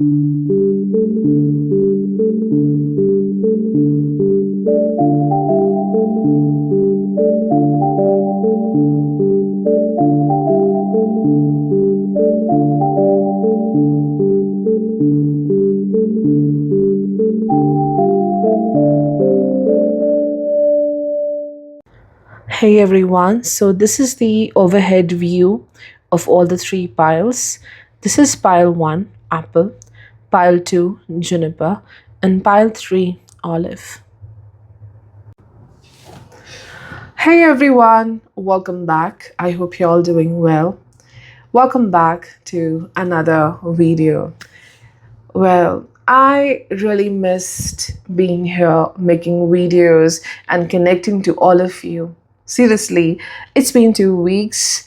Hey everyone, so this is the overhead view of all the three piles. This is pile 1, apple, pile 2, juniper, and pile 3, olive. Hey everyone, welcome back. I hope you're all doing well. Welcome back to another video. Well, I really missed being here, making videos, and connecting to all of you. Seriously, it's been 2 weeks,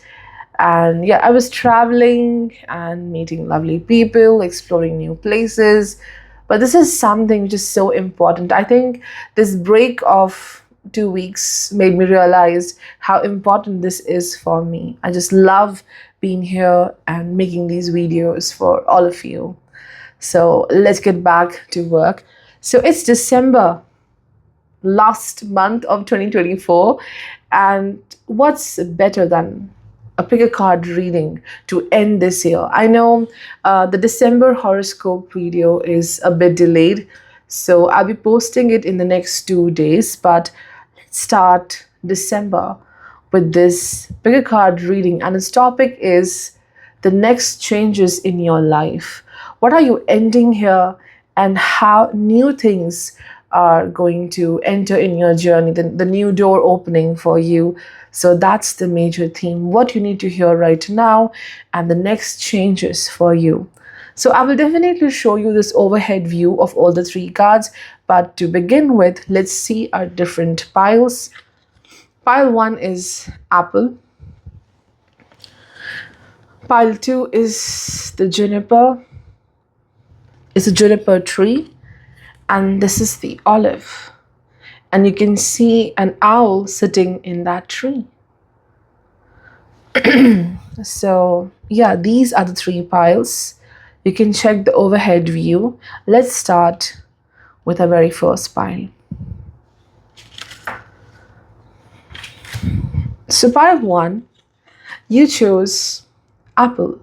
and yeah, I was traveling and meeting lovely people, exploring new places. But this is something which is so important. I think this break of 2 weeks made me realize how important this is for me. I just love being here and making these videos for all of you. So let's get back to work. So it's December, last month of 2024. And what's better than a pick a card reading to end this year? I know the December horoscope video is a bit delayed, so I'll be posting it in the next 2 days. But let's start December with this pick a card reading, and its topic is the next changes in your life. What are you ending here, and how new things are going to enter in your journey, the new door opening for you. So that's the major theme, what you need to hear right now, and the next changes for you. So I will definitely show you this overhead view of all the three cards. But to begin with, let's see our different piles. Pile 1 is apple. Pile 2 is the juniper. It's a juniper tree. And this is the olive. And you can see an owl sitting in that tree. So yeah, these are the three piles. You can check the overhead view. Let's start with our very first pile. So pile 1, you chose apple,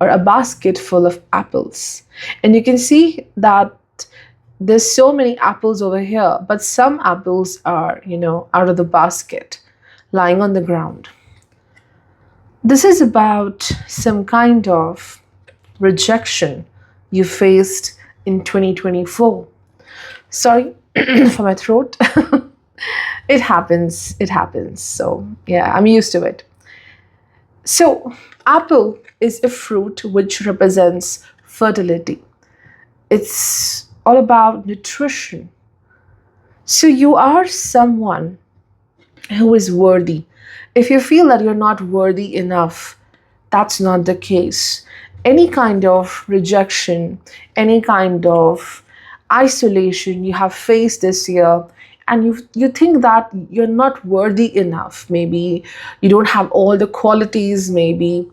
or a basket full of apples. And you can see that there's so many apples over here, but some apples are, out of the basket, lying on the ground. This is about some kind of rejection you faced in 2024. Sorry for my throat. It happens. So yeah, I'm used to it. So apple is a fruit which represents fertility. It's all about nutrition. So you are someone who is worthy. If you feel that you're not worthy enough, that's not the case. Any kind of rejection, any kind of isolation you have faced this year, and you think that you're not worthy enough, maybe you don't have all the qualities, maybe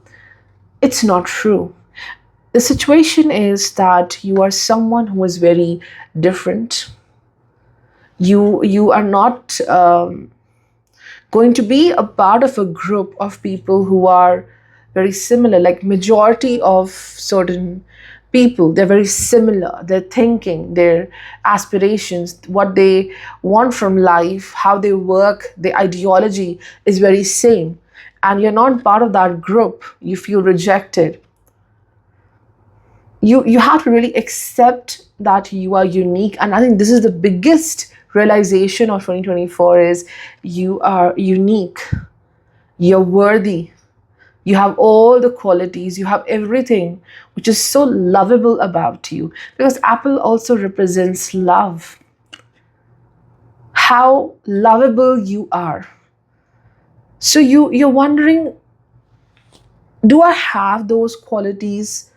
it's not true. The situation is that you are someone who is very different. You are not going to be a part of a group of people who are very similar. Like majority of certain people, they're very similar. Their thinking, their aspirations, what they want from life, how they work, their ideology is very same. And you're not part of that group. You feel rejected. You have to really accept that you are unique. And I think this is the biggest realization of 2024 is you are unique. You're worthy. You have all the qualities. You have everything which is so lovable about you. Because apple also represents love. How lovable you are. So you're wondering, do I have those qualities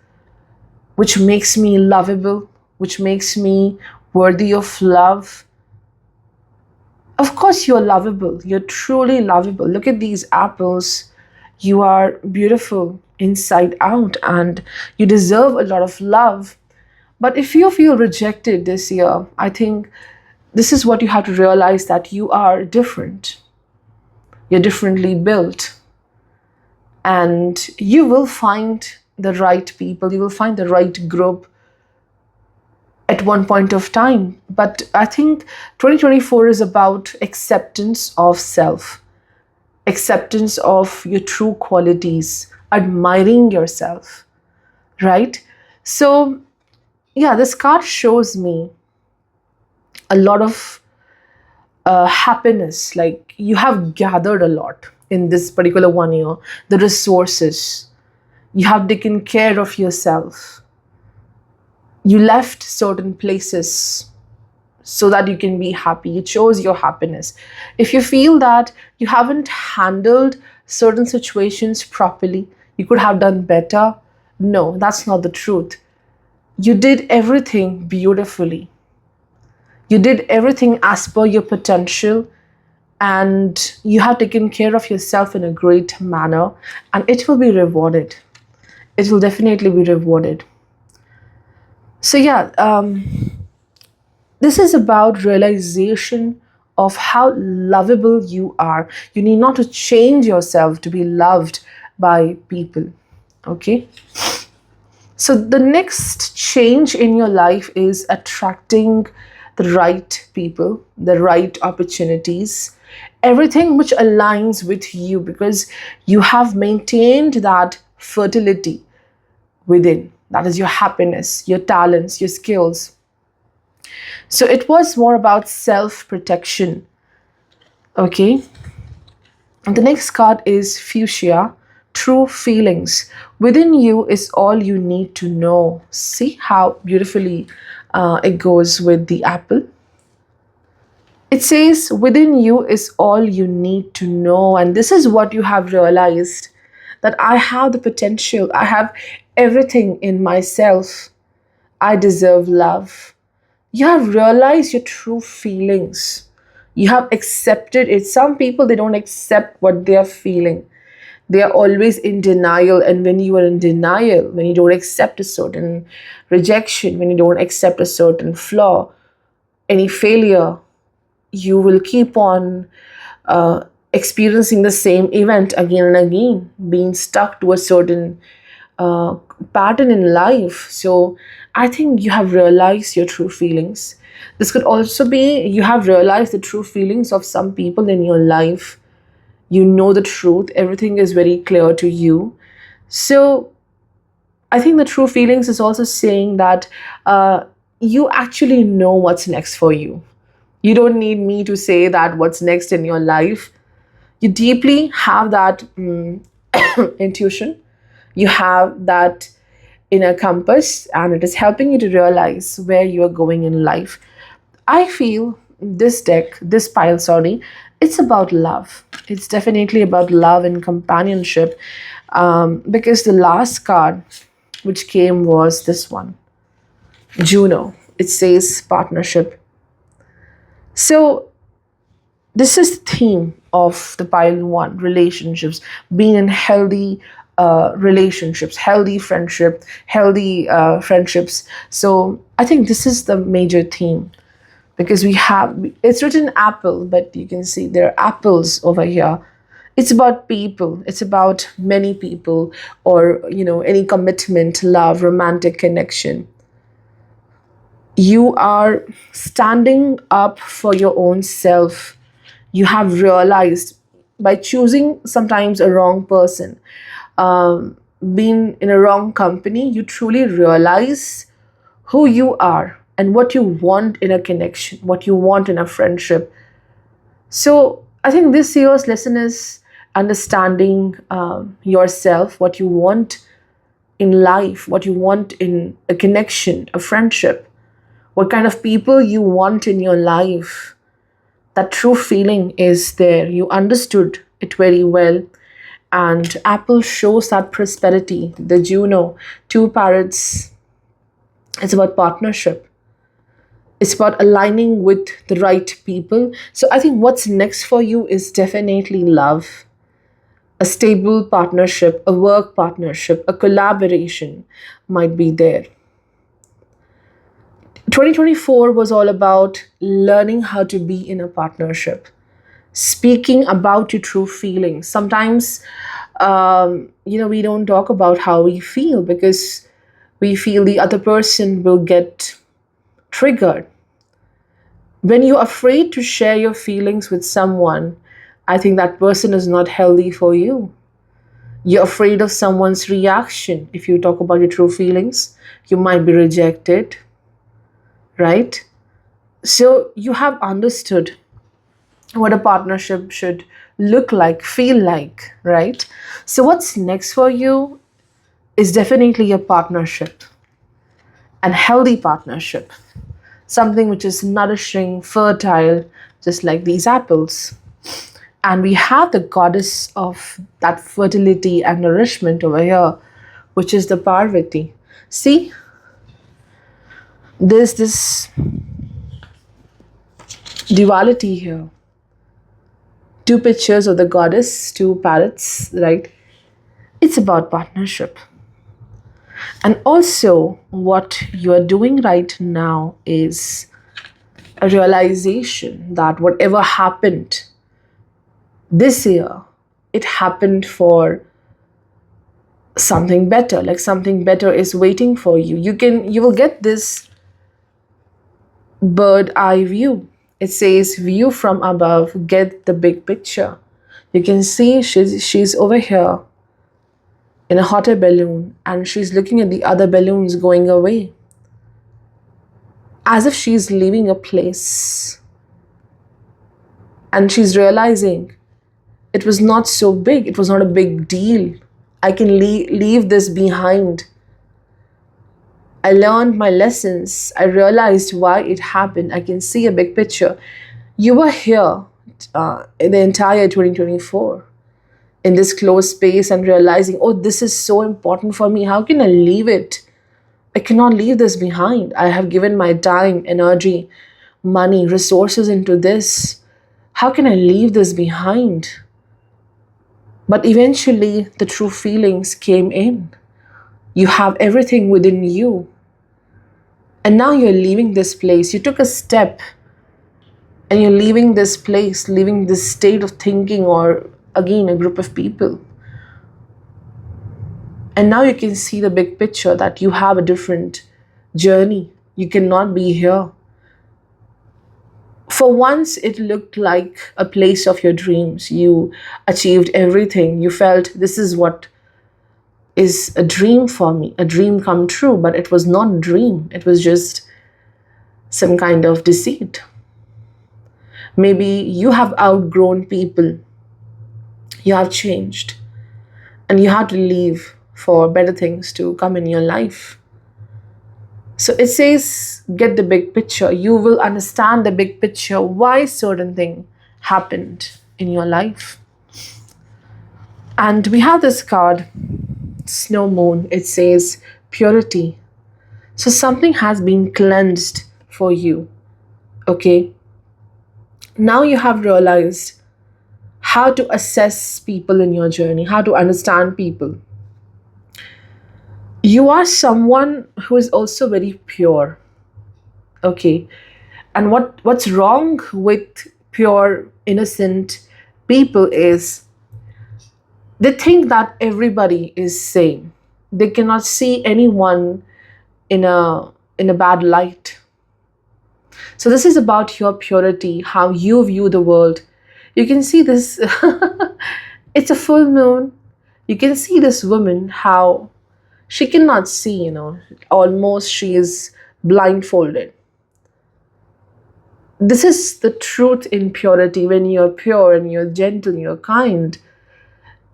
which makes me lovable, which makes me worthy of love? Of course, you're lovable. You're truly lovable. Look at these apples. You are beautiful inside out, and you deserve a lot of love. But if you feel rejected this year, I think this is what you have to realize, that you are different. You're differently built. And you will find the right people, you will find the right group at one point of time. But I think 2024 is about acceptance of self, acceptance of your true qualities, admiring yourself, right? So, yeah, this card shows me a lot of happiness. Like, you have gathered a lot in this particular 1 year, the resources, you have taken care of yourself, you left certain places so that you can be happy. It shows your happiness. If you feel that you haven't handled certain situations properly, you could have done better, no, that's not the truth. You did everything beautifully. You did everything as per your potential, and you have taken care of yourself in a great manner, and it will be rewarded. It will definitely be rewarded. So, yeah, this is about realization of how lovable you are. You need not to change yourself to be loved by people. Okay? So the next change in your life is attracting the right people, the right opportunities, everything which aligns with you, because you have maintained that fertility within. That is your happiness, your talents, your skills. So it was more about self protection. Okay. And the next card is fuchsia, true feelings. Within you is all you need to know. See how beautifully it goes with the apple. It says, within you is all you need to know. And this is what you have realized, that I have the potential, I have everything in myself. I deserve love. You have realized your true feelings. You have accepted it. Some people, they don't accept what they are feeling. They are always in denial. And when you are in denial, when you don't accept a certain rejection, when you don't accept a certain flaw, any failure, you will keep on experiencing the same event again and again, being stuck to a certain uh, pattern in life. So I think you have realized your true feelings. This could also be you have realized the true feelings of some people in your life. You know the truth, everything is very clear to you. So I think the true feelings is also saying that you actually know what's next for you. You don't need me to say that what's next in your life. You deeply have that intuition. You have that inner compass, and it is helping you to realize where you are going in life. I feel this deck, this pile, sorry, it's about love. It's definitely about love and companionship, because the last card which came was this one, Juno. It says partnership. So this is the theme of the pile one, relationships, being in healthy relationships, healthy friendships. So I think this is the major theme, because we have, it's written apple, but you can see there are apples over here. It's about people, it's about many people, or any commitment, love, romantic connection. You are standing up for your own self. You have realized, by choosing sometimes a wrong person, um, being in a wrong company, you truly realize who you are and what you want in a connection, what you want in a friendship. So I think this year's lesson is understanding yourself, what you want in life, what you want in a connection, a friendship, what kind of people you want in your life. That true feeling is there. You understood it very well. And Apple shows that prosperity. The Juno, two parrots, it's about partnership. It's about aligning with the right people. So I think what's next for you is definitely love, a stable partnership, a work partnership, a collaboration might be there. 2024 was all about learning how to be in a partnership, speaking about your true feelings. Sometimes, we don't talk about how we feel because we feel the other person will get triggered. When you're afraid to share your feelings with someone, I think that person is not healthy for you. You're afraid of someone's reaction. If you talk about your true feelings, you might be rejected, right? So you have understood what a partnership should look like, feel like, right? So what's next for you is definitely a partnership, and healthy partnership, something which is nourishing, fertile, just like these apples. And we have the goddess of that fertility and nourishment over here, which is the Parvati. See, there's this duality here. Two pictures of the goddess, two parrots, right? It's about partnership. And also, what you are doing right now is a realization that whatever happened this year, it happened for something better. Like something better is waiting for you. You will get this bird eye view. It says view from above, get the big picture. You can see she's over here in a hot air balloon and she's looking at the other balloons going away as if she's leaving a place, and she's realizing it was not so big, it was not a big deal. I can leave this behind. I learned my lessons. I realized why it happened. I can see a big picture. You were here in the entire 2024 in this closed space and realizing, oh, this is so important for me. How can I leave it? I cannot leave this behind. I have given my time, energy, money, resources into this. How can I leave this behind? But eventually, the true feelings came in. You have everything within you. And now you're leaving this place. You took a step and you're leaving this place, leaving this state of thinking, or again, a group of people. And now you can see the big picture that you have a different journey. You cannot be here. For once, it looked like a place of your dreams. You achieved everything. You felt this is what is a dream for me, a dream come true, but it was not a dream. It was just some kind of deceit. Maybe you have outgrown people. You have changed and you had to leave for better things to come in your life. So it says, get the big picture. You will understand the big picture, why certain thing happened in your life. And we have this card, Snow Moon. It says purity. So something has been cleansed for you. Okay. Now you have realized how to assess people in your journey, how to understand people. You are someone who is also very pure. Okay. And what's wrong with pure, innocent people is they think that everybody is same. They cannot see anyone in a bad light. So this is about your purity, how you view the world. You can see this. It's a full moon. You can see this woman, how she cannot see, almost she is blindfolded. This is the truth in purity. When you're pure and you're gentle, you're kind,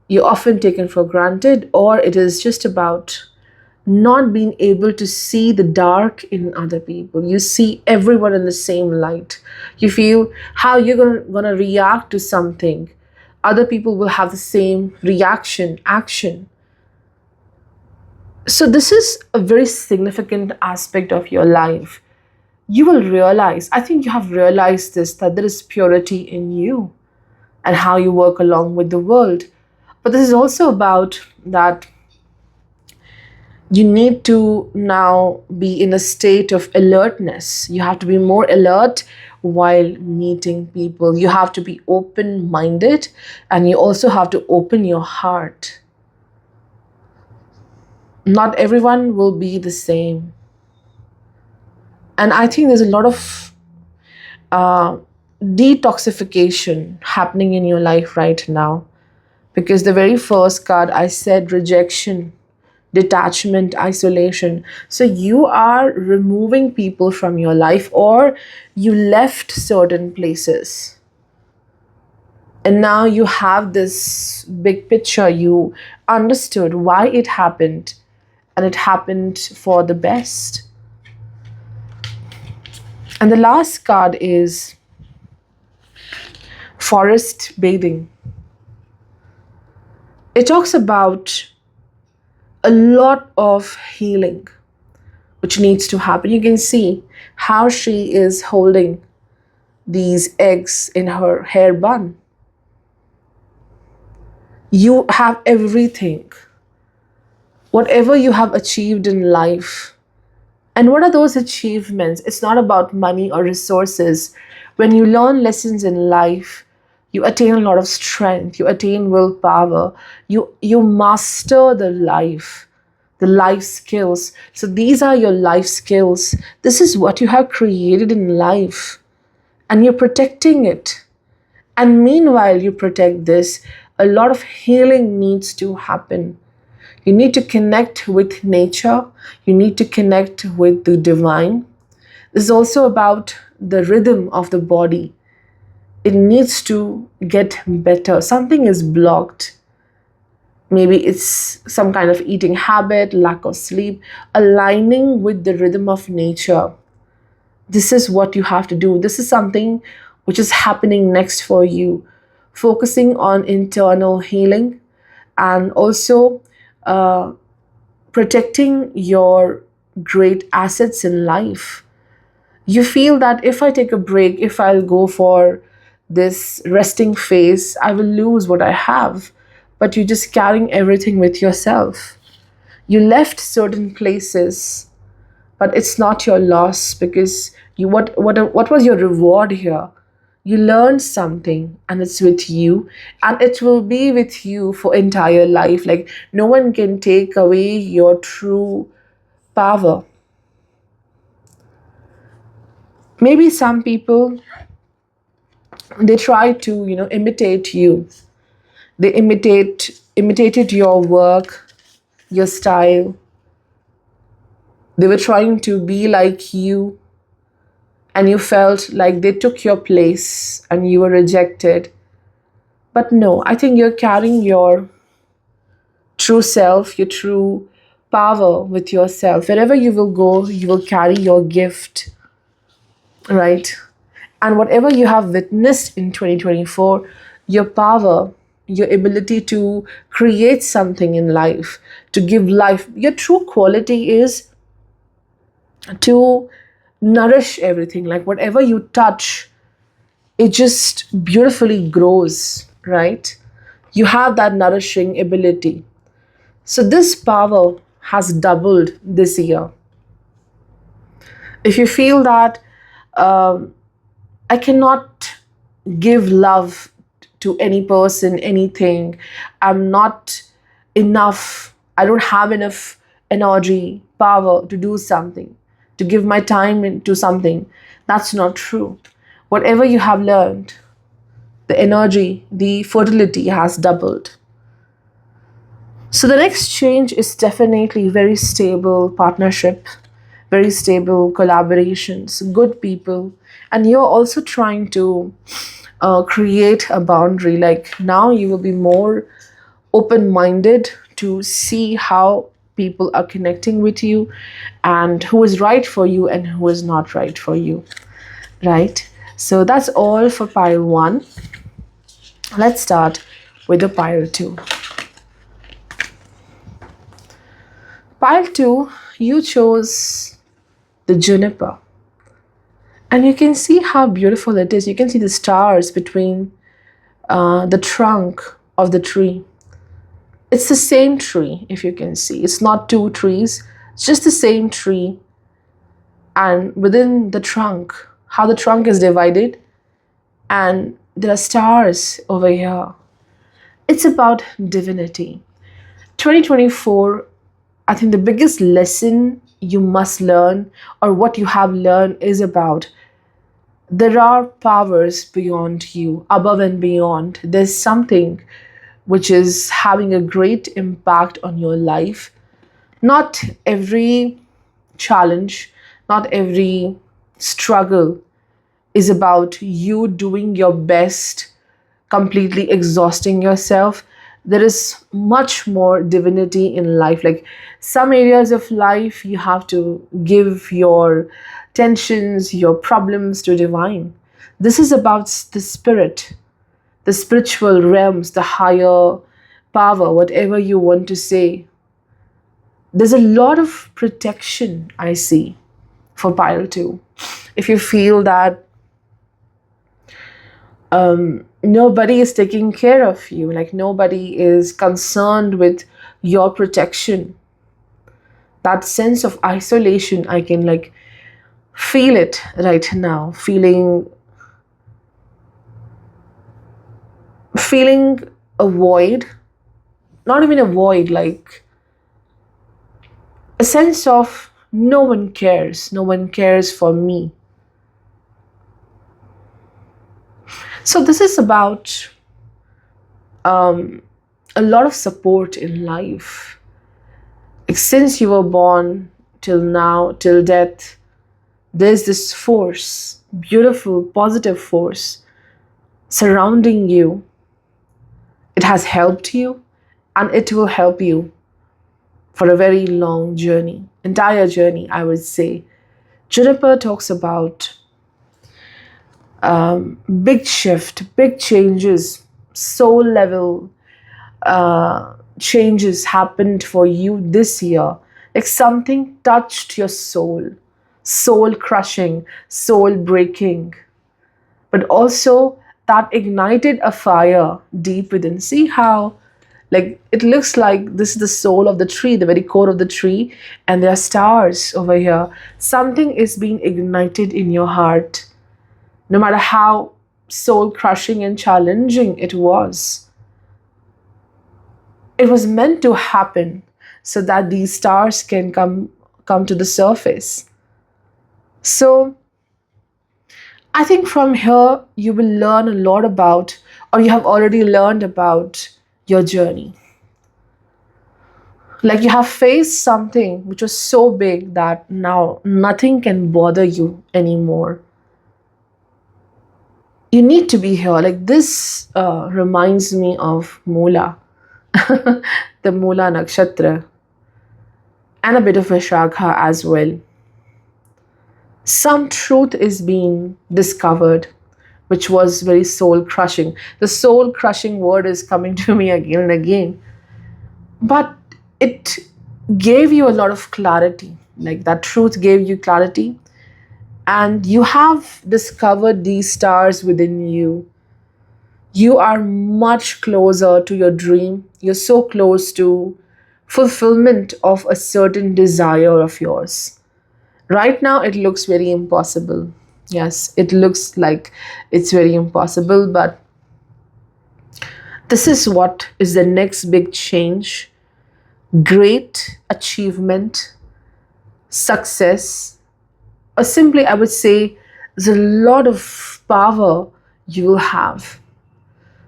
you're often taken for granted, or it is just about not being able to see the dark in other people. You see everyone in the same light. You feel how you're gonna react to something. Other people will have the same reaction, action. So this is a very significant aspect of your life. You will realize, I think you have realized this, that there is purity in you and how you work along with the world. But this is also about that You need to now be in a state of alertness. You have to be more alert while meeting people. You have to be open minded, and you also have to open your heart. Not everyone will be the same. And I think there's a lot of uh, detoxification happening in your life right now, because the very first card I said rejection, detachment, isolation. So you are removing people from your life, or you left certain places. And now you have this big picture. You understood why it happened, and it happened for the best. And the last card is forest bathing. It talks about a lot of healing which needs to happen. You can see how she is holding these eggs in her hair bun. You have everything, whatever you have achieved in life. And what are those achievements? It's not about money or resources. When you learn lessons in life, you attain a lot of strength, you attain willpower, you master the life skills. So these are your life skills. This is what you have created in life, and you're protecting it. And meanwhile, you protect this, a lot of healing needs to happen. You need to connect with nature, you need to connect with the divine. This is also about the rhythm of the body. It needs to get better. Something is blocked. Maybe it's some kind of eating habit, lack of sleep, aligning with the rhythm of nature. This is what you have to do. This is something which is happening next for you. Focusing on internal healing, and also uh, protecting your great assets in life. You feel that if I take a break, if I'll go for this resting phase, I will lose what I have. But you're just carrying everything with yourself. You left certain places, but it's not your loss, because what was your reward here? You learned something, and it's with you, and it will be with you for entire life. Like, no one can take away your true power. Maybe some people, they try to imitate you. They imitated your work, your style. They were trying to be like you, and you felt like they took your place and you were rejected. But no, I think you're carrying your true self, your true power with yourself. Wherever you will go, you will carry your gift, right? And whatever you have witnessed in 2024, your power, your ability to create something in life, to give life, your true quality is to nourish everything. Like, whatever you touch, it just beautifully grows, right? You have that nourishing ability. So this power has doubled this year. If you feel that I cannot give love to any person, anything, I'm not enough, I don't have enough energy, power to do something, to give my time into something, that's not true. Whatever you have learned, the energy, the fertility has doubled. So the next change is definitely very stable partnership, very stable collaborations, good people, and you're also trying to create a boundary. Like, now you will be more open-minded to see how people are connecting with you, and who is right for you and who is not right for you, right? So that's all for pile 1. Let's start with the pile 2. Pile 2, you chose the juniper. And you can see how beautiful it is. You can see the stars between the trunk of the tree. It's the same tree, if you can see. It's not two trees, it's just the same tree. And within the trunk, how the trunk is divided, and there are stars over here. It's about divinity. 2024, I think the biggest lesson you must learn, or what you have learned, is about there are powers beyond you, above and beyond. There's something which is having a great impact on your life. Not every challenge, not every struggle is about you doing your best, completely exhausting yourself. There is much more divinity in life. Like some areas of life, you have to give your tensions, your problems to divine. This is about the spirit, the spiritual realms, the higher power, whatever you want to say. There's a lot of protection I see for pile 2. If you feel that nobody is taking care of you, like nobody is concerned with your protection, that sense of isolation, I can like feel it right now, feeling a void, not even a void, like a sense of no one cares for me. So this is about a lot of support in life. Like since you were born till now, till death, there's this force, beautiful, positive force surrounding you. It has helped you, and it will help you for a very long journey, entire journey, I would say. Juniper talks about big shift, big changes, soul level changes happened for you this year. Like something touched your soul, soul crushing, soul breaking, but also that ignited a fire deep within. See how, like, it looks like this is the soul of the tree, the very core of the tree, and there are stars over here. Something is being ignited in your heart, no matter how soul crushing and challenging it was. It was meant to happen so that these stars can come to the surface. So I think from here you will learn a lot about, or you have already learned about your journey. Like you have faced something which was so big that now nothing can bother you anymore. You need to be here. Like this reminds me of Mula, the Mula Nakshatra, and a bit of Vishakha as well. Some truth is being discovered, which was very soul crushing. The soul crushing word is coming to me again and again. But it gave you a lot of clarity. Like that truth gave you clarity. And you have discovered these stars within you. You are much closer to your dream. You're so close to fulfillment of a certain desire of yours. Right now, it looks very impossible. Yes, it looks like it's very impossible, but this is what is the next big change, great achievement, success, or simply, I would say, there's a lot of power you will have.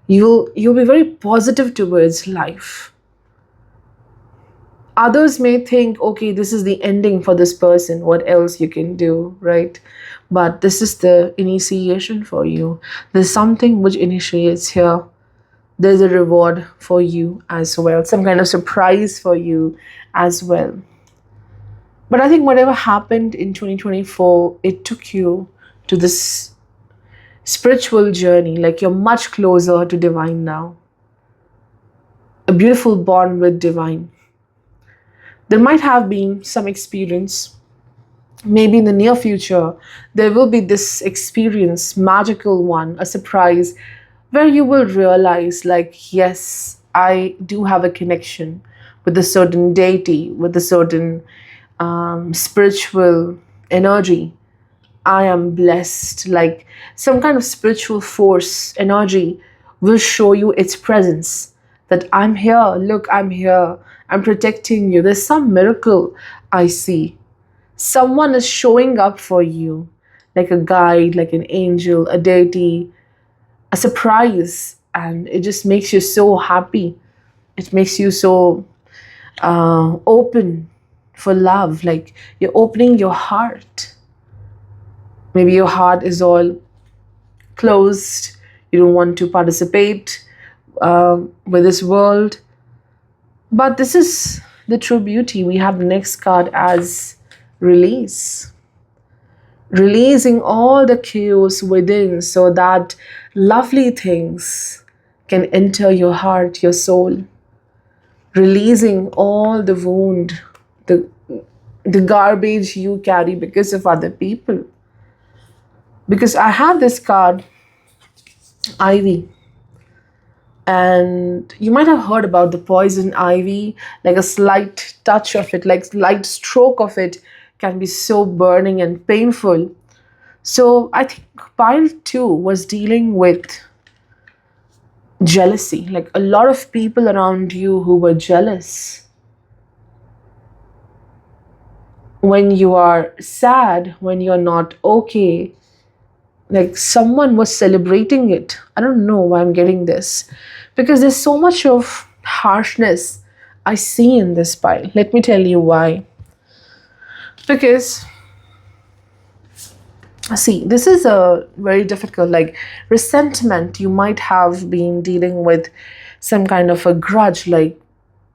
You'll be very positive towards life. Others may think, okay, this is the ending for this person. What else you can do, right? But this is the initiation for you. There's something which initiates here. There's a reward for you as well, some kind of surprise for you as well. But I think whatever happened in 2024, it took you to this spiritual journey. Like you're much closer to divine now. A beautiful bond with divine. There might have been some experience. Maybe in the near future, there will be this experience, magical one, a surprise, where you will realize, like, yes, I do have a connection with a certain deity, with a certain spiritual energy. I am blessed. Like some kind of spiritual force, energy will show you its presence. That I'm here, look, I'm here, I'm protecting you. There's some miracle I see. Someone is showing up for you, like a guide, like an angel, a deity, a surprise. And it just makes you so happy. It makes you so open for love. Like you're opening your heart. Maybe your heart is all closed, you don't want to participate with this world. But this is the true beauty. We have the next card as release. Releasing all the chaos within so that lovely things can enter your heart, your soul. Releasing all the wound, the, the garbage you carry because of other people. Because I have this card, ivy. And you might have heard about the poison ivy, like a slight touch of it, like light stroke of it can be so burning and painful. So I think pile 2 was dealing with jealousy, like a lot of people around you who were jealous. When you are sad, when you're not okay, like someone was celebrating it. I don't know why I'm getting this, because there's so much of harshness I see in this pile. Let me tell you why. Because see, this is a very difficult, like resentment. You might have been dealing with some kind of a grudge, like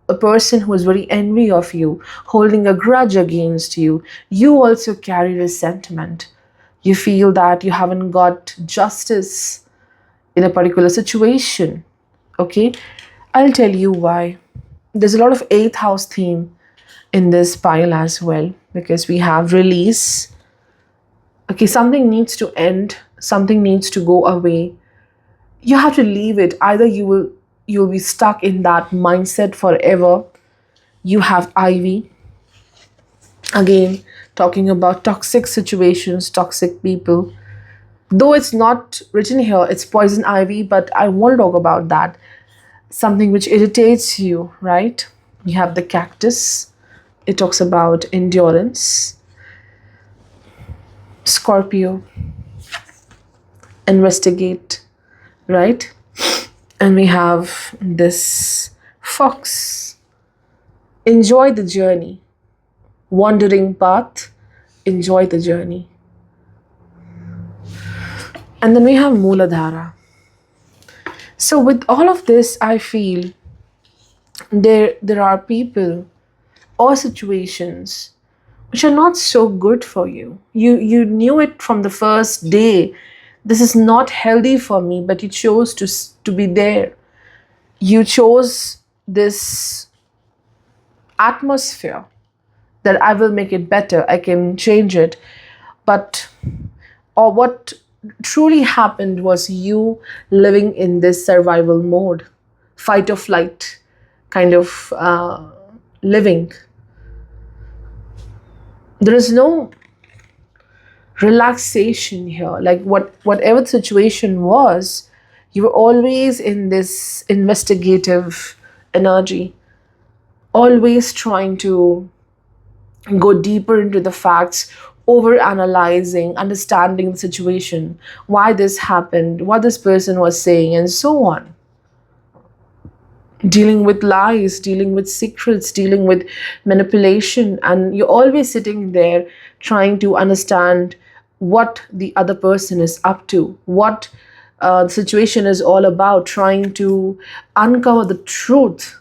a person who is very envy of you, holding a grudge against you. You also carry resentment. You feel that you haven't got justice in a particular situation. Okay, I'll tell you why. There's a lot of eighth house theme in this pile as well, because we have release. Okay, something needs to end, something needs to go away. You have to leave it. Either you'll be stuck in that mindset forever. You have ivy. Again, talking about toxic situations, toxic people. Though it's not written here, it's poison ivy, but I won't talk about that. Something which irritates you, right? You have the cactus. It talks about endurance. Scorpio, investigate, right? And we have this fox, enjoy the journey. Wandering path, enjoy the journey. And then we have Mooladhara. So with all of this, I feel there are people or situations which are not so good for you. You knew it from the first day. This is not healthy for me, but you chose to be there. You chose this atmosphere that I will make it better, I can change it. But or what truly happened was you living in this survival mode, fight or flight kind of living. There is no relaxation here. Like whatever the situation was, you were always in this investigative energy, always trying to go deeper into the facts, over analyzing, understanding the situation, why this happened, what this person was saying, and so on. Dealing with lies, dealing with secrets, dealing with manipulation, and you're always sitting there trying to understand what the other person is up to, what the situation is all about, trying to uncover the truth,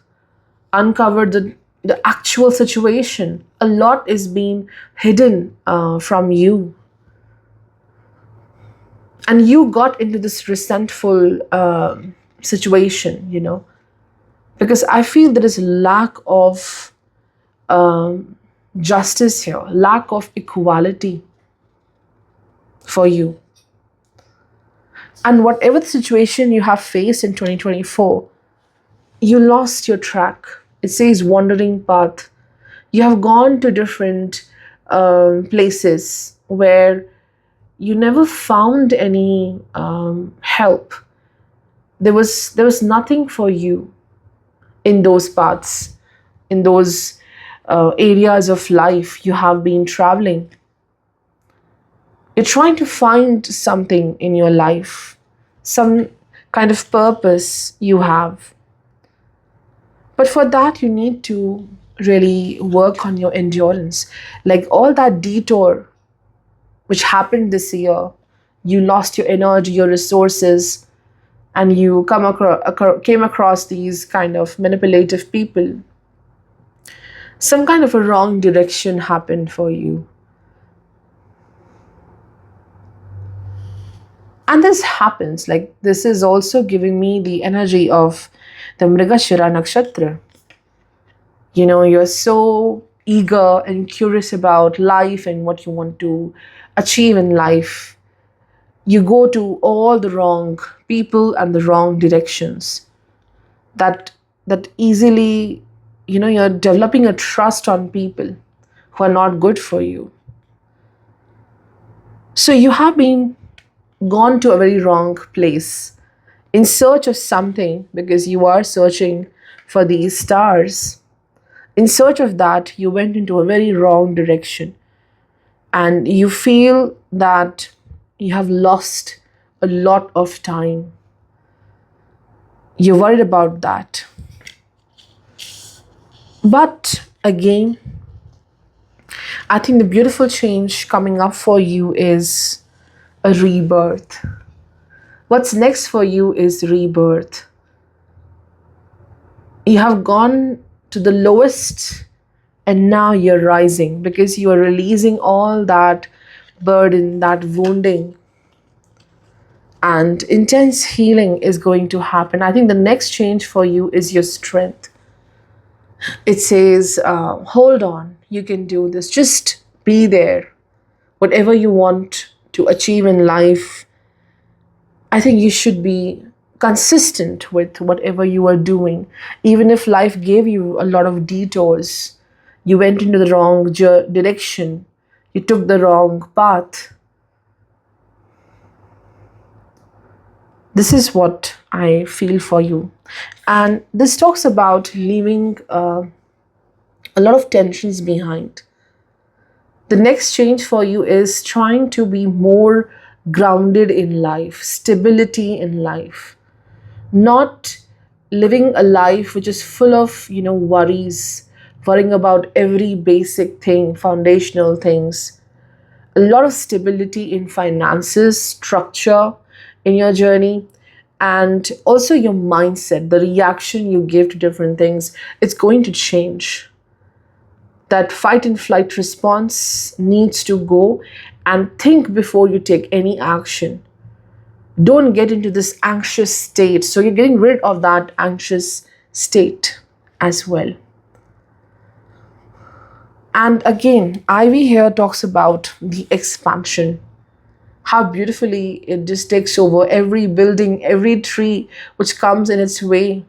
uncover the actual situation. A lot is being hidden from you. And you got into this resentful situation, because I feel there is lack of justice here, lack of equality for you. And whatever the situation you have faced in 2024, You lost your track. It says wandering path. You have gone to different places where you never found any help. There was nothing for you in those paths, in those areas of life you have been traveling. You're trying to find something in your life, some kind of purpose you have. But for that, you need to really work on your endurance. Like all that detour which happened this year, you lost your energy, your resources, and you came across these kind of manipulative people. Some kind of a wrong direction happened for you. And this happens, like this is also giving me the energy of the Mrigashira Nakshatra. You're so eager and curious about life and what you want to achieve in life. You go to all the wrong people and the wrong directions. That easily, you're developing a trust on people who are not good for you. So you have been gone to a very wrong place in search of something, because you are searching for these stars. In search of that, you went into a very wrong direction, and you feel that you have lost a lot of time. You're worried about that. But again, I think the beautiful change coming up for you is a rebirth. What's next for you is rebirth. You have gone to the lowest and now you're rising because you are releasing all that burden, that wounding, and intense healing is going to happen. I think the next change for you is your strength. It says, hold on, you can do this. Just be there. Whatever you want to achieve in life, I think you should be consistent with whatever you are doing. Even if life gave you a lot of detours, you went into the wrong direction, you took the wrong path. This is what I feel for you. And this talks about leaving a lot of tensions behind. The next change for you is trying to be more grounded in life, stability in life, not living a life which is full of, worries, worrying about every basic thing, foundational things. A lot of stability in finances, structure in your journey, and also your mindset, the reaction you give to different things. It's going to change. That fight and flight response needs to go, and think before you take any action. Don't get into this anxious state. So you're getting rid of that anxious state as well. And again, Ivy here talks about the expansion. How beautifully it just takes over every building, every tree which comes in its way.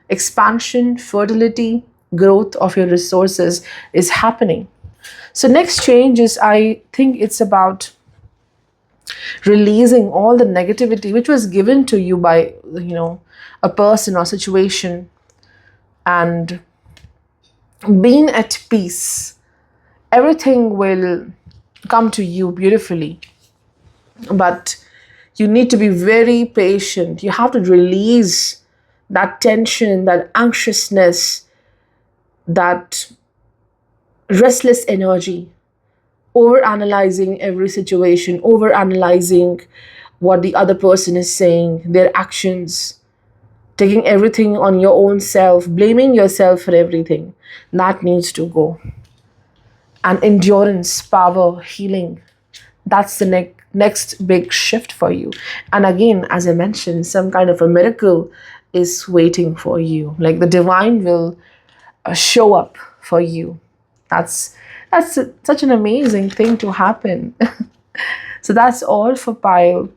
Expansion, fertility, growth of your resources is happening. So next change is, I think it's about releasing all the negativity which was given to you by, a person or situation, and being at peace. Everything will come to you beautifully, but you need to be very patient. You have to release that tension, that anxiousness, that restless energy, over analyzing every situation, over analyzing what the other person is saying, their actions, taking everything on your own self, blaming yourself for everything. That needs to go. And endurance, power, healing, that's the next big shift for you. And again, as I mentioned, some kind of a miracle is waiting for you. Like the divine will show up for you. That's such an amazing thing to happen. So that's all for pile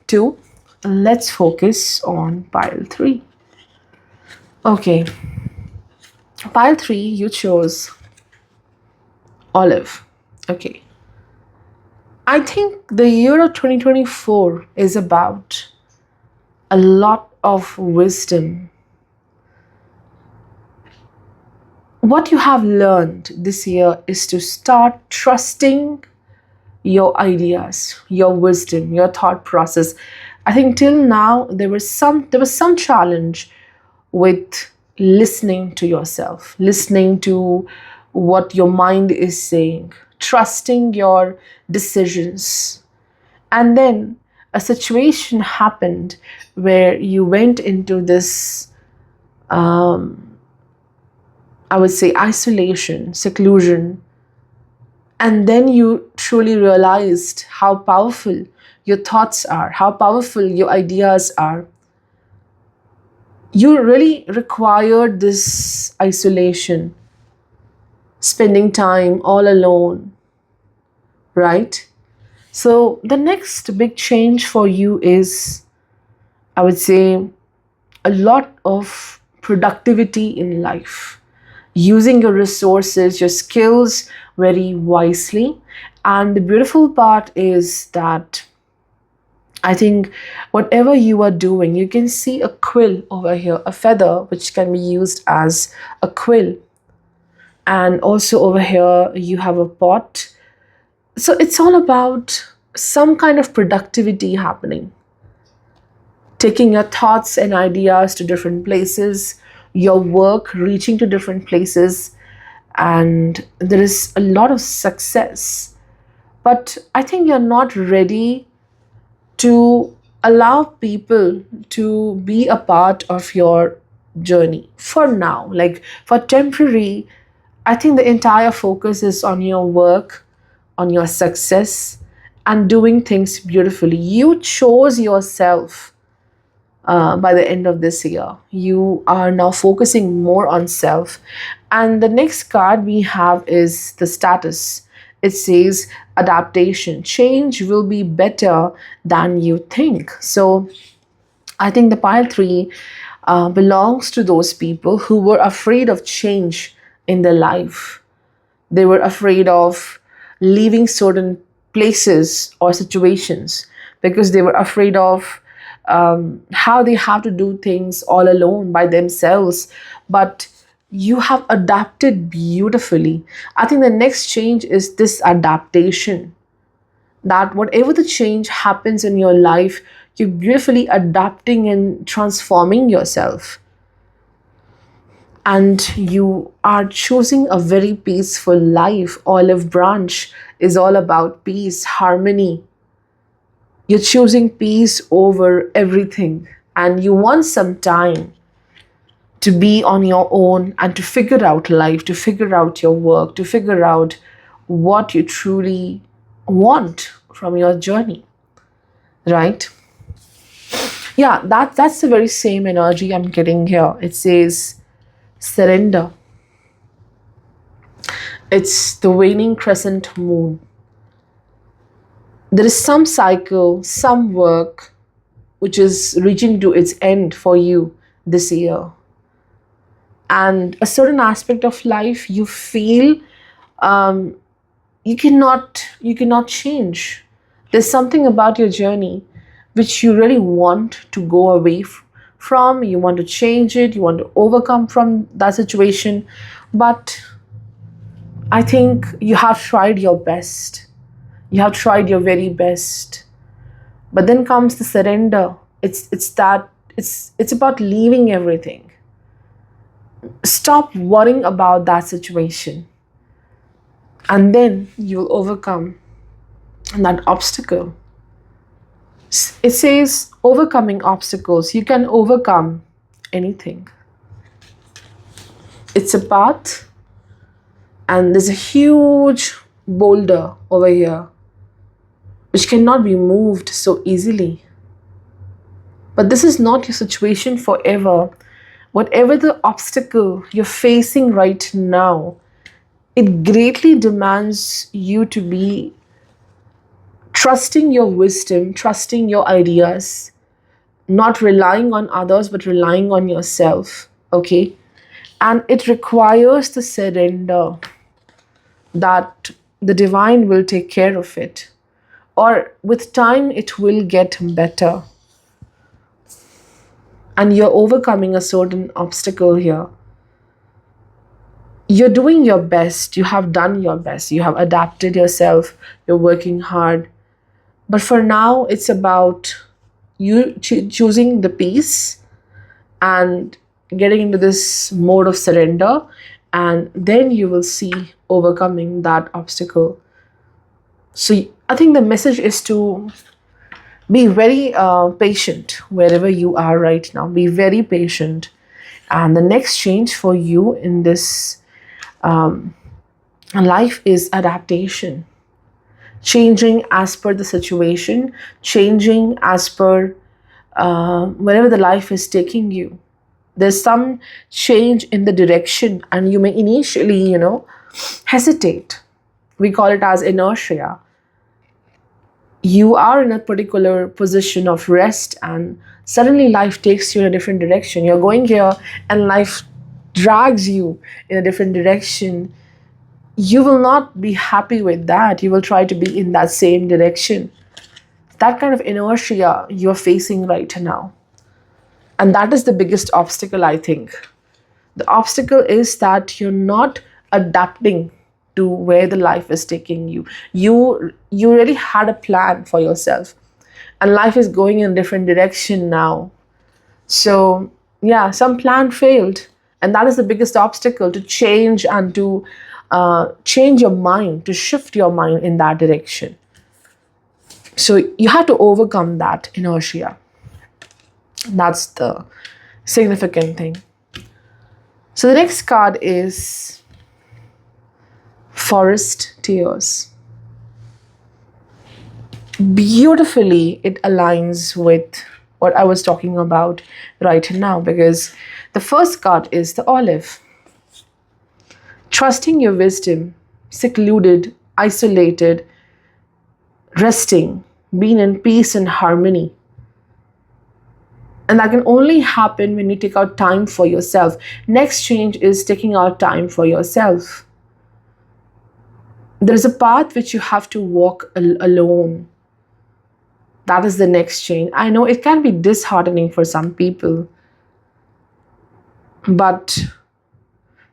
2. Let's focus on pile 3. Okay, pile three, you chose olive. Okay, I think the year of 2024 is about a lot of wisdom. What you have learned this year is to start trusting your ideas, your wisdom, your thought process. I think till now there was some challenge with listening to yourself, listening to what your mind is saying, trusting your decisions. And then a situation happened where you went into this, I would say, isolation, seclusion, and then you truly realized how powerful your thoughts are, how powerful your ideas are. You really required this isolation, spending time all alone, right? So, the next big change for you is, I would say, a lot of productivity in life, using your resources, your skills very wisely. And the beautiful part is that I think whatever you are doing, you can see a quill over here, a feather which can be used as a quill. And also over here, you have a pot. So it's all about some kind of productivity happening, taking your thoughts and ideas to different places, your work reaching to different places, and there is a lot of success. But I think you're not ready to allow people to be a part of your journey for now. Like for temporary, I think the entire focus is on your work, on your success, and doing things beautifully. You chose yourself by the end of this year. You are now focusing more on self. And the next card we have is the status. It says adaptation. Change will be better than you think. So I think the pile three belongs to those people who were afraid of change in their life. They were afraid of leaving certain places or situations because they were afraid of how they have to do things all alone by themselves. But you have adapted beautifully. I think the next change is this adaptation, that whatever the change happens in your life, you're beautifully adapting and transforming yourself, and you are choosing a very peaceful life. Olive branch is all about peace, harmony. You're choosing peace over everything, and you want some time to be on your own and to figure out life, to figure out your work, to figure out what you truly want from your journey, right? Yeah, that's the very same energy I'm getting here. It says surrender. It's the waning crescent moon. There is some cycle, some work which is reaching to its end for you this year. And a certain aspect of life you feel um, you cannot change. There's something about your journey which you really want to go away from. You want to change it, you want to overcome from that situation. But I think you have tried your best. You have tried your very best. But then comes the surrender. It's about leaving everything. Stop worrying about that situation. And then you'll overcome that obstacle. It says overcoming obstacles. You can overcome anything. It's a path, and there's a huge boulder over here which cannot be moved so easily. But this is not your situation forever. Whatever the obstacle you're facing right now, it greatly demands you to be trusting your wisdom, trusting your ideas, not relying on others, but relying on yourself. Okay, and it requires the surrender that the divine will take care of it, or with time it will get better, and you're overcoming a certain obstacle here. You're doing your best, you have done your best, you have adapted yourself, you're working hard. But for now, it's about you choosing the peace and getting into this mode of surrender, and then you will see overcoming that obstacle. So I think the message is to be very patient wherever you are right now. Be very patient. And the next change for you in this life is adaptation. Changing as per the situation, changing as per wherever the life is taking you. There's some change in the direction, and you may initially, hesitate. We call it as inertia. You are in a particular position of rest, and suddenly life takes you in a different direction. You're going here, and life drags you in a different direction. You will not be happy with that. You will try to be in that same direction. That kind of inertia you're facing right now. And that is the biggest obstacle, I think. The obstacle is that you're not adapting to where the life is taking you. You really had a plan for yourself, and life is going in a different direction now. So yeah, some plan failed, and that is the biggest obstacle, to change and to change your mind, to shift your mind in that direction. So you have to overcome that inertia. That's the significant thing. So the next card is Forest Tears. Beautifully, it aligns with what I was talking about right now, because the first card is the Olive. Trusting your wisdom, secluded, isolated, resting, being in peace and harmony. And that can only happen when you take out time for yourself. Next change is taking out time for yourself. There is a path which you have to walk alone. That is the next change. I know it can be disheartening for some people, but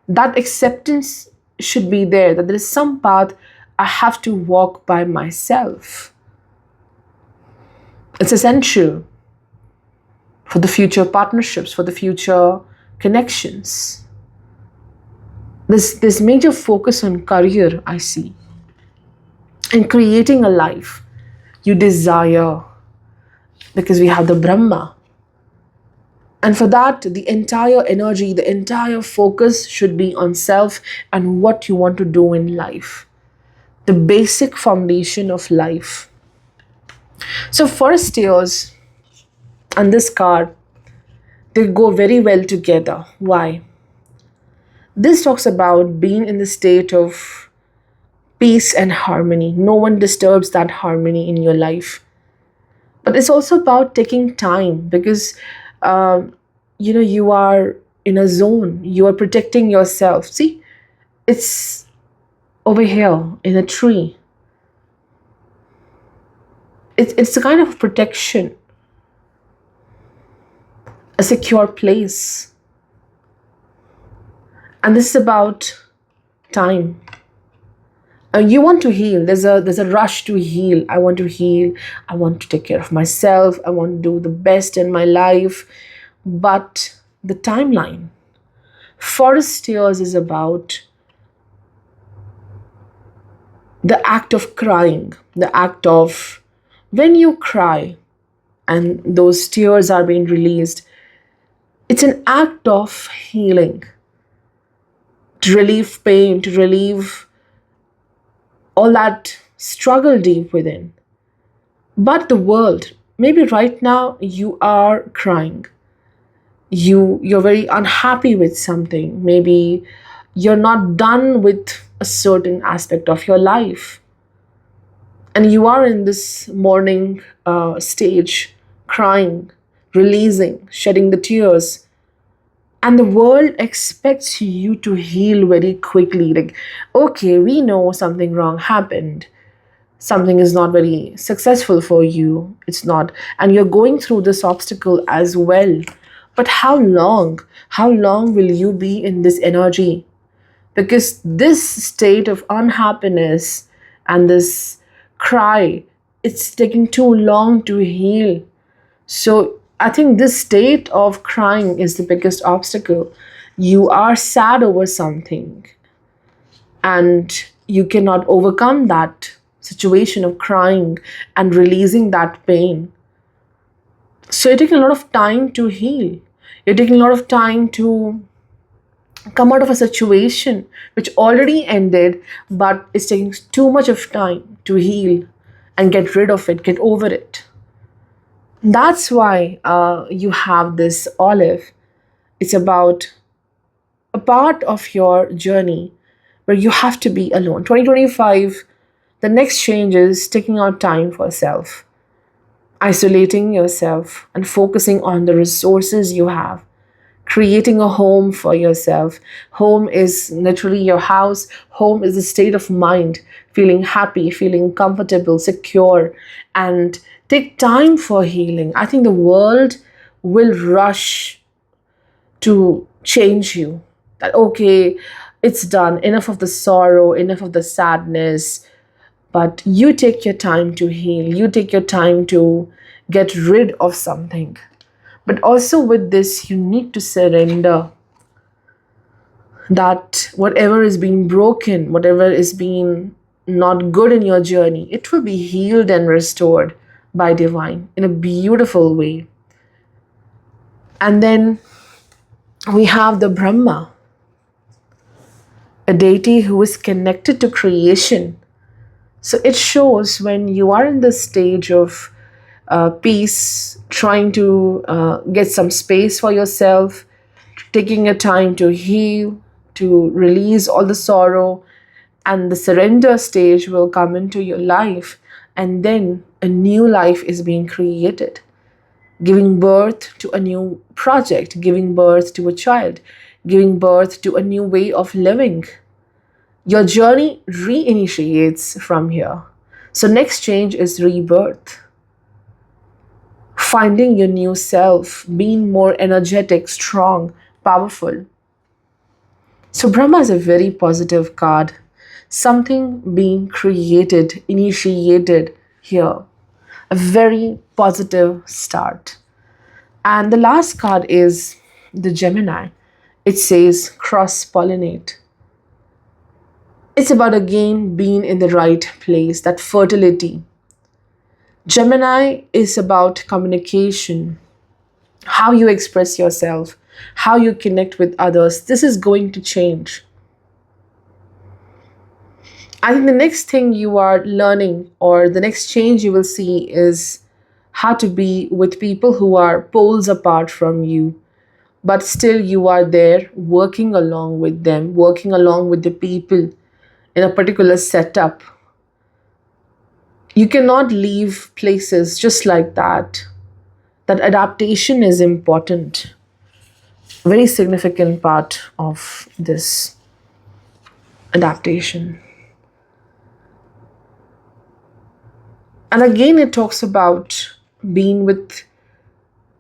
that acceptance should be there, that there is some path I have to walk by myself. It's essential for the future partnerships, for the future connections. This major focus on career, I see, and creating a life you desire, because we have the Brahma. And for that, the entire energy, the entire focus should be on self and what you want to do in life. The basic foundation of life. So forest tears and this card, they go very well together. Why? This talks about being in the state of peace and harmony. No one disturbs that harmony in your life. But it's also about taking time, because you are in a zone. You are protecting yourself. See, it's over here in a tree. It's a kind of protection, a secure place. And this is about time. You want to heal. There's a rush to heal. I want to heal. I want to take care of myself. I want to do the best in my life. But the timeline. Forest tears is about the act of crying, the act of when you cry and those tears are being released, it's an act of healing, to relieve pain, to relieve all that struggle deep within. But the world, maybe right now you are crying. You're very unhappy with something. Maybe you're not done with a certain aspect of your life. And you are in this mourning stage, crying, releasing, shedding the tears. And the world expects you to heal very quickly. Like, okay, we know something wrong happened, something is not very successful for you, it's not, and you're going through this obstacle as well. But how long will you be in this energy? Because this state of unhappiness and this cry, it's taking too long to heal. So I think this state of crying is the biggest obstacle. You are sad over something and you cannot overcome that situation of crying and releasing that pain. So you're taking a lot of time to heal. You're taking a lot of time to come out of a situation which already ended, but it's taking too much of time to heal and get rid of it, get over it. That's why you have this olive. It's about a part of your journey where you have to be alone. 2025, the next change is taking out time for self, isolating yourself and focusing on the resources you have, creating a home for yourself. Home is literally your house. Home is a state of mind, feeling happy, feeling comfortable, secure, and take time for healing. I think the world will rush to change you. That, okay, it's done. Enough of the sorrow, enough of the sadness. But you take your time to heal. You take your time to get rid of something. But also with this, you need to surrender that whatever is being broken, whatever is being not good in your journey, it will be healed and restored by divine in a beautiful way. And then we have the Brahma, a deity who is connected to creation. So it shows when you are in the stage of peace, trying to get some space for yourself, taking a time to heal, to release all the sorrow, and the surrender stage will come into your life, and then a new life is being created, giving birth to a new project, giving birth to a child, giving birth to a new way of living. Your journey reinitiates from here. So, next change is rebirth, finding your new self, being more energetic, strong, powerful. So, Brahma is a very positive card, something being created, initiated here, a very positive start. And the last card is the Gemini. It says cross pollinate. It's about again being in the right place, that fertility. Gemini is about communication, how you express yourself, how you connect with others. This is going to change. I think the next thing you are learning, or the next change you will see, is how to be with people who are poles apart from you, but still you are there working along with them, working along with the people in a particular setup. You cannot leave places just like that. That adaptation is important, very significant part of this adaptation. And again, it talks about being with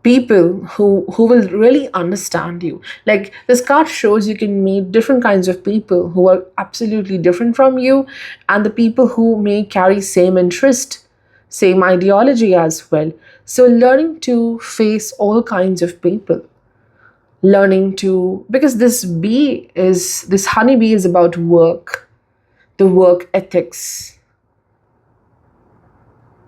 people who will really understand you. Like this card shows, you can meet different kinds of people who are absolutely different from you, and the people who may carry same interest, same ideology as well. So learning to face all kinds of people, learning to, because this honeybee is about work, the work ethics.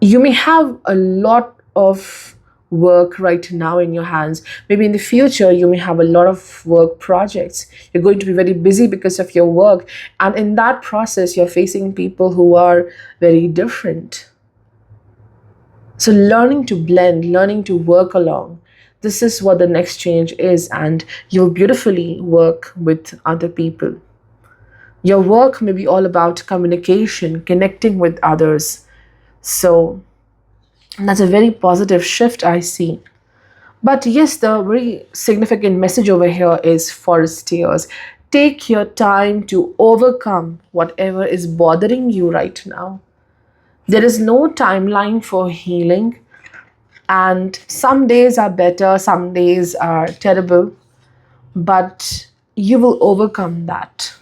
You may have a lot of work right now in your hands. Maybe in the future, you may have a lot of work projects. You're going to be very busy because of your work. And in that process, you're facing people who are very different. So, learning to blend, learning to work along, this is what the next change is. And you'll beautifully work with other people. Your work may be all about communication, connecting with others. So, that's a very positive shift I see. But yes, the very significant message over here is foresters. Take your time to overcome whatever is bothering you right now. There is no timeline for healing, and some days are better, some days are terrible, but you will overcome that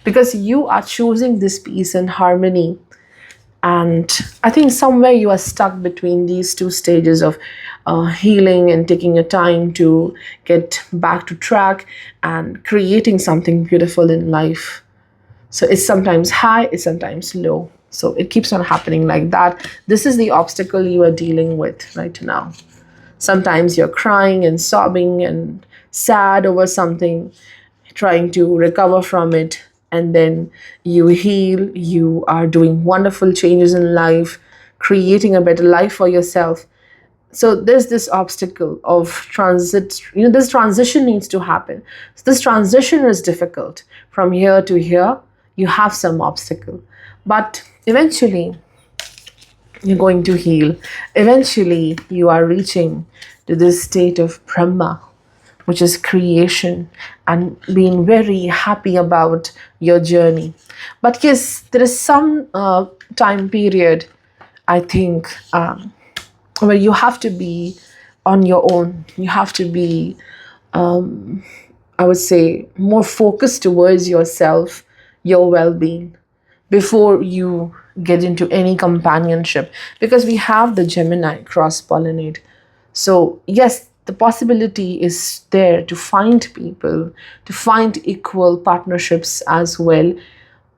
because you are choosing this peace and harmony. And I think somewhere you are stuck between these two stages of healing and taking your time to get back to track and creating something beautiful in life. So it's sometimes high, it's sometimes low. So it keeps on happening like that. This is the obstacle you are dealing with right now. Sometimes you're crying and sobbing and sad over something, trying to recover from it, and then you heal. You are doing wonderful changes in life, creating a better life for yourself. So there's this obstacle of transit. This transition needs to happen. So this transition is difficult from here to here. You have some obstacle, but eventually you're going to heal. Eventually you are reaching to this state of Brahma, which is creation, and being very happy about your journey. But yes, there is some time period, I think, where you have to be on your own. You have to be, I would say, more focused towards yourself, your well being, before you get into any companionship, because we have the Gemini cross pollinate. So, yes, the possibility is there to find people, to find equal partnerships as well.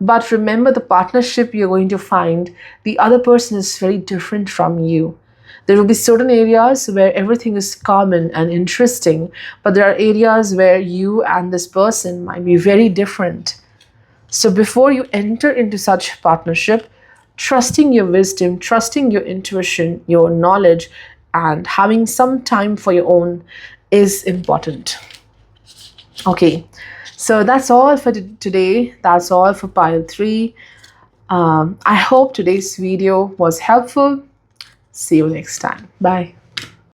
But remember, the partnership you're going to find, the other person is very different from you. There will be certain areas where everything is common and interesting, but there are areas where you and this person might be very different. So before you enter into such partnership, trusting your wisdom, trusting your intuition, your knowledge, and having some time for your own is important. Okay, so that's all for today. That's all for pile 3. I hope today's video was helpful. See you next time. Bye.